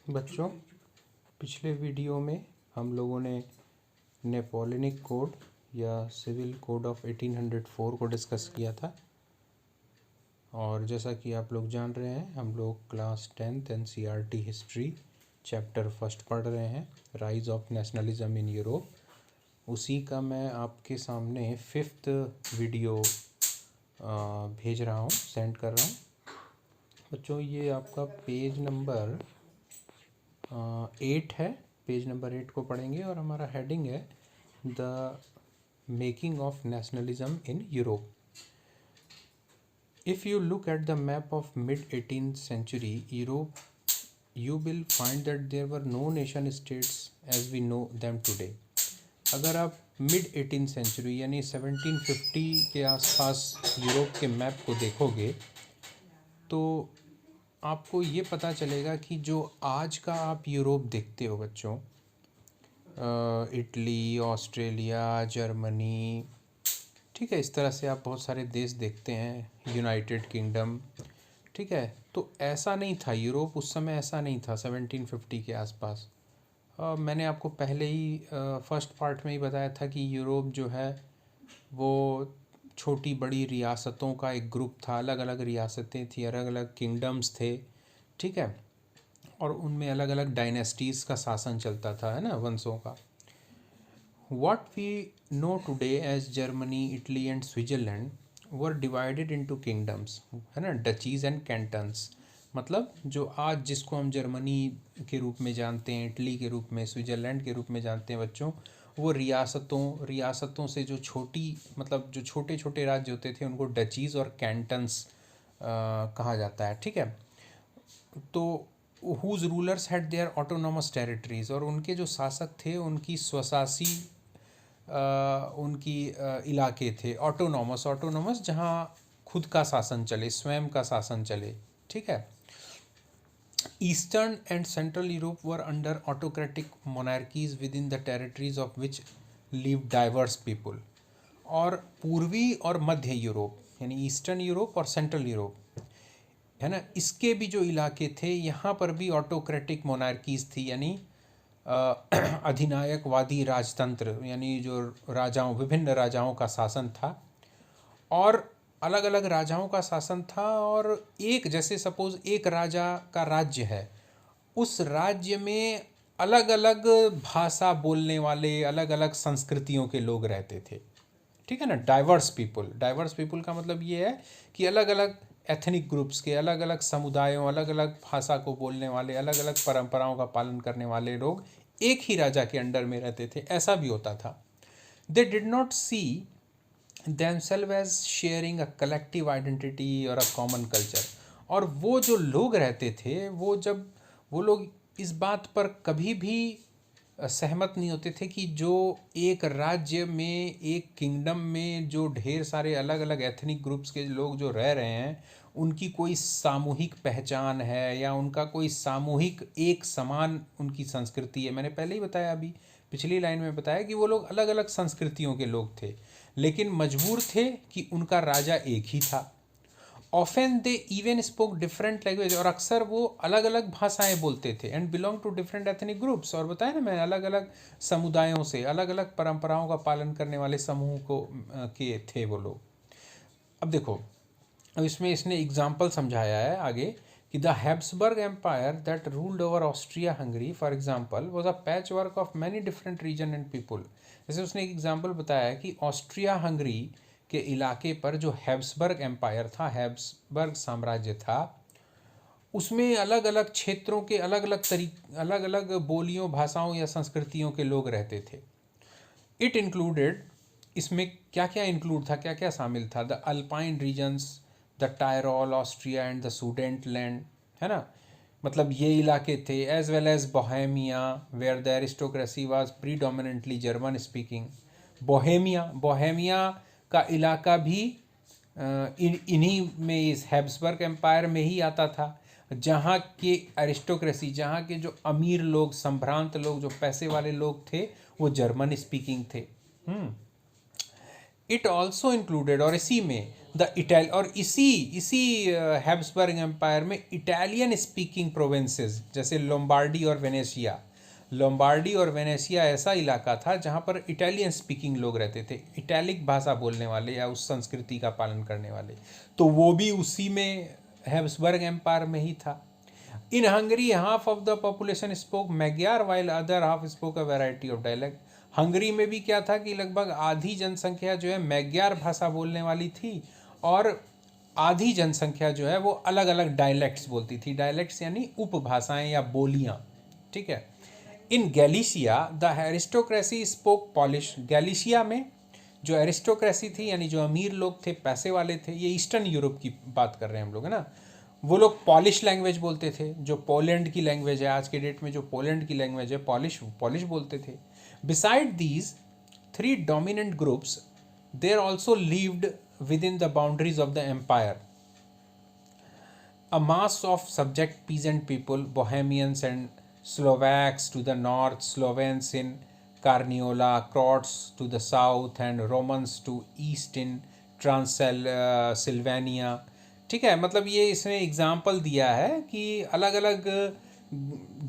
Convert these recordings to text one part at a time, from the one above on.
बच्चों, पिछले वीडियो में हम लोगों ने नेपोलियनिक कोड या सिविल कोड ऑफ 1804 को डिस्कस किया था। और जैसा कि आप लोग जान रहे हैं, हम लोग class 10th NCERT history chapter first पढ़ रहे हैं, rise of nationalism in Europe. उसी का मैं आपके सामने 5th वीडियो भेज रहा हूँ, सेंड कर रहा हूँ। बच्चों, ये आपका पेज नंबर 8 है। पेज नंबर 8 को पढ़ेंगे और हमारा हेडिंग है the making of nationalism in Europe. If you look at the map of mid-18th century Europe, you will find that there were no nation states as we know them today. अगर आप mid 18th century यानी 1750 के आसपास Europe के map को देखोगे तो आपको ये पता चलेगा कि जो आज का आप यूरोप देखते हो बच्चों, इटली, ऑस्ट्रेलिया, जर्मनी, ठीक है, इस तरह से आप बहुत सारे देश देखते हैं, यूनाइटेड किंगडम, ठीक है। तो ऐसा नहीं था यूरोप उस समय, ऐसा नहीं था 1750 के आसपास। मैंने आपको पहले ही फर्स्ट पार्ट में ही बताया था कि यूरोप जो है वो छोटी बड़ी रियासतों का एक ग्रुप था। अलग अलग रियासतें थी, अलग अलग किंगडम्स थे, ठीक है, और उनमें अलग अलग डायनेस्टीज़ का शासन चलता था, है ना, वंशों का। What we know today as Germany, Italy and Switzerland were divided into kingdoms, है ना, डचीज एंड कैंटन्स। मतलब जो आज जिसको हम जर्मनी के रूप में जानते हैं, इटली के रूप में, स्विट्ज़रलैंड के रूप में जानते हैं बच्चों, वो रियासतों से जो छोटी, मतलब जो छोटे छोटे राज्य होते थे उनको डचीज़ और कैंटन्स कहा जाता है, ठीक है। तो whose rulers had their autonomous territories, और उनके जो शासक थे उनकी स्वशासी उनकी इलाके थे। ऑटोनॉमस जहाँ खुद का शासन चले, स्वयं का शासन चले, ठीक है। Eastern and central Europe were under autocratic monarchies with in the territories of which live diverse people. और पूर्वी और मध्य यूरोप यानी ईस्टर्न यूरोप और सेंट्रल यूरोप, है ना, इसके भी जो इलाके थे यहाँ पर भी ऑटोक्रेटिक मोनार्कीज थी, यानी अधिनायकवादी राजतंत्र, यानी जो विभिन्न राजाओं का शासन था। और अलग अलग राजाओं का शासन था, और एक, जैसे सपोज एक राजा का राज्य है, उस राज्य में अलग अलग भाषा बोलने वाले, अलग अलग संस्कृतियों के लोग रहते थे, ठीक है ना। डाइवर्स पीपल का मतलब ये है कि अलग अलग एथनिक ग्रुप्स के, अलग अलग समुदायों, अलग अलग भाषा को बोलने वाले, अलग अलग परंपराओं का पालन करने वाले लोग एक ही राजा के अंडर में रहते थे। ऐसा भी होता था। They did not see themselves as sharing a collective identity और a common culture। और वो जो लोग रहते थे, वो लोग इस बात पर कभी भी सहमत नहीं होते थे कि जो एक राज्य में, एक किंगडम में जो ढेर सारे अलग अलग एथनिक ग्रुप्स के लोग जो रह रहे हैं, उनकी कोई सामूहिक पहचान है या उनका कोई सामूहिक एक समान उनकी संस्कृति है। मैंने पहले ही बताया, अभी पिछली लाइन में बताया कि वो लोग अलग अलग संस्कृतियों के लोग थे, लेकिन मजबूर थे कि उनका राजा एक ही था। Often they even spoke different language, और अक्सर वो अलग अलग भाषाएं बोलते थे। And belong to different ethnic groups, और बताया ना मैं, अलग अलग समुदायों से, अलग अलग परंपराओं का पालन करने वाले समूह को के थे वो लोग। अब देखो, अब इसमें इसने एग्जाम्पल समझाया है आगे कि the Habsburg empire that ruled over Austria Hungary for example was a patch work of many different region and people. जैसे उसने एक एग्जाम्पल बताया कि ऑस्ट्रिया हंगरी के इलाके पर जो हैब्सबर्ग एम्पायर था, हैब्सबर्ग साम्राज्य था, उसमें अलग अलग क्षेत्रों के अलग अलग बोलियों, भाषाओं या संस्कृतियों के लोग रहते थे। इट इंक्लूडेड, इसमें क्या क्या इंक्लूड था, क्या क्या शामिल था, the Alpine regions, the Tyrol, Austria and the Sudetenland, है ना, मतलब ये इलाके थे। As well as Bohemia where the aristocracy was predominantly German speaking. Bohemia का इलाका भी इन्हीं में, इस हैब्सबर्ग एम्पायर में ही आता था, जहाँ के एरिस्टोक्रेसी, जहाँ के जो अमीर लोग, संभ्रांत लोग, जो पैसे वाले लोग थे, वो जर्मन स्पीकिंग थे। इट ऑल्सो इंक्लूडेड, और इसी में द इटैल और इसी हैब्सबर्ग एम्पायर में इटालियन स्पीकिंग प्रोविंसेस जैसे लोम्बार्डी और वेनेशिया ऐसा इलाका था जहाँ पर इटालियन स्पीकिंग लोग रहते थे, इटैलिक भाषा बोलने वाले या उस संस्कृति का पालन करने वाले, तो वो भी उसी में हैब्सबर्ग एम्पायर में ही था। इन Hungary half of the population spoke Magyar while other half spoke a variety of dialect. Hungary में भी क्या था कि लगभग आधी जनसंख्या जो है मैग्यार भाषा बोलने वाली थी और आधी जनसंख्या जो है वो अलग अलग डायलेक्ट्स बोलती थी। डायलेक्ट्स यानी उपभाषाएं या बोलियां, ठीक है। इन गैलिशिया द एरिस्टोक्रेसी स्पोक पॉलिश। गैलिशिया में जो एरिस्टोक्रेसी थी यानी जो अमीर लोग थे, पैसे वाले थे, ये ईस्टर्न यूरोप की बात कर रहे हैं हम लोग, है ना, वो लोग पॉलिश लैंग्वेज बोलते थे, जो पोलैंड की लैंग्वेज है आज के डेट में, जो पोलैंड की लैंग्वेज है पॉलिश बोलते थे। Besides these three dominant groups there also lived within the boundaries of the empire a mass of subject peasant people, Bohemians and Slovaks to the north, Slovenes in Carniola, Croats to the south and Romans to east in Transylvania। ठीक है, मतलब ये इसने example दिया है कि अलग अलग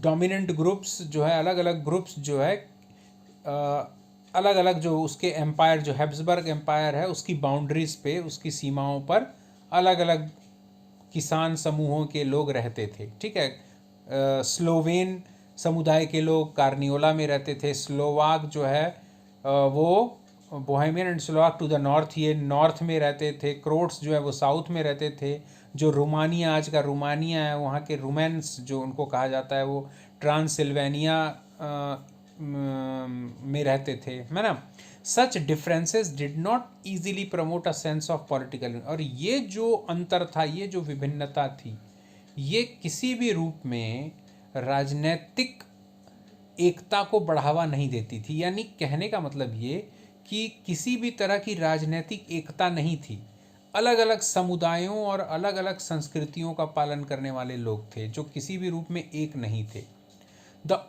डोमिनेंट ग्रुप्स जो है, अलग अलग ग्रुप्स जो है, अलग अलग जो उसके एम्पायर, जो हैब्सबर्ग एम्पायर है उसकी बाउंड्रीज पे, उसकी सीमाओं पर अलग अलग किसान समूहों के लोग रहते थे। ठीक है, स्लोवेन समुदाय के लोग कार्नियोला में रहते थे। स्लोवाक जो है वो Bohemian and Slovak to the north, ये नॉर्थ में रहते थे। क्रोट्स जो है वो साउथ में रहते थे। जो रोमानिया, आज का रोमानिया है, वहाँ के रोमैंस जो उनको कहा जाता है, वो ट्रांसिल्वेनिया में रहते थे, है ना। Such differences did not easily promote a sense of political. और ये जो अंतर था, ये जो विभिन्नता थी, ये किसी भी रूप में राजनैतिक एकता को बढ़ावा नहीं देती थी। यानी कहने का मतलब ये कि किसी भी तरह की राजनीतिक एकता नहीं थी। अलग अलग समुदायों और अलग अलग संस्कृतियों का पालन करने वाले लोग थे जो किसी भी रूप में एक नहीं थे। द